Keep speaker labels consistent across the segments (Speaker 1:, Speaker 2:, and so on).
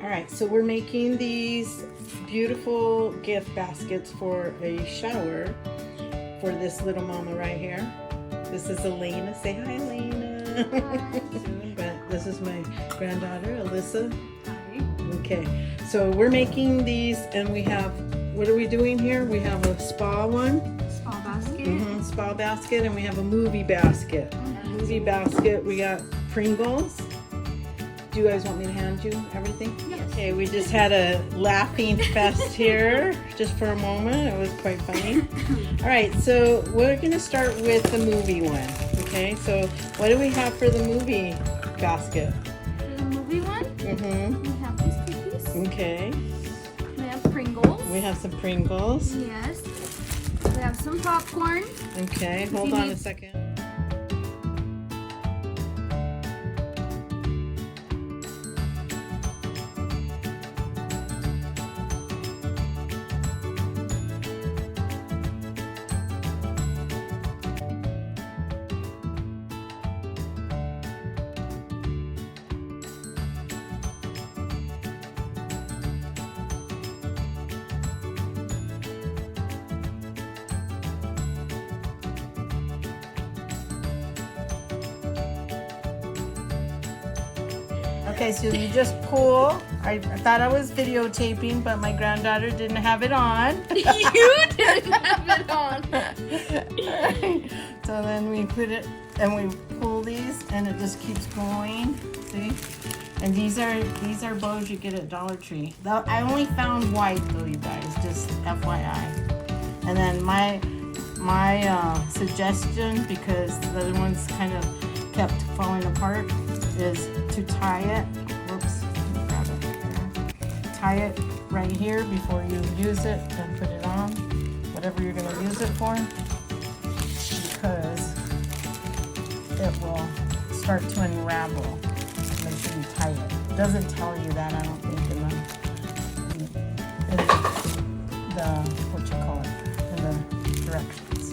Speaker 1: All right, so we're making these beautiful gift baskets for a shower for this little mama right here. This is Elena. Say hi, Elena.
Speaker 2: Hi.
Speaker 1: But this is my granddaughter, Alyssa.
Speaker 2: Hi.
Speaker 1: Okay, so we're making these, and we have, what are we doing here? We have a spa one,
Speaker 2: Spa basket.
Speaker 1: spa basket, and we have a movie basket. Movie basket, we got Pringles. Do you guys want me to hand you everything?
Speaker 2: Yes.
Speaker 1: Okay, we just had a laughing fest here just for a moment. It was quite funny. All right, so we're gonna start with the movie one. Okay, so what do we have for the movie basket?
Speaker 2: For the movie one,
Speaker 1: Mm-hmm.
Speaker 2: we have these cookies.
Speaker 1: Okay,
Speaker 2: We have Pringles.
Speaker 1: we have some Pringles.
Speaker 2: Yes. We have some popcorn.
Speaker 1: Okay, hold on a second. Okay, so you just pull. I thought I was videotaping, but my granddaughter didn't have it on.
Speaker 2: You didn't have it on.
Speaker 1: So then we put it, and we pull these, and it just keeps going. See? And these are bows you get at Dollar Tree. I only found white though, you guys. Just FYI. And then my suggestion, because the other ones kind of kept falling apart, is to tie it. Whoops, let me grab it here. Tie it right here before you use it and put it on, whatever you're going to use it for, because it will start to unravel. Make sure you tie it. It doesn't tell you that, I don't think, in the what you call it, in the directions.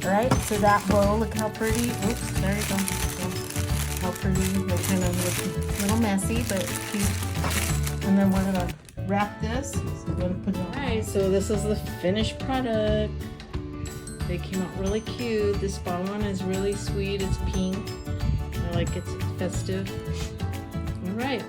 Speaker 1: All right, so that bow, look how pretty. Oops, there you go. How pretty. They kind of look a little messy, but cute. And then we're gonna wrap this. So we're gonna put it on. All right, so this is the finished product. They came out really cute. This spa one is really sweet. It's pink. I like it's festive. All right.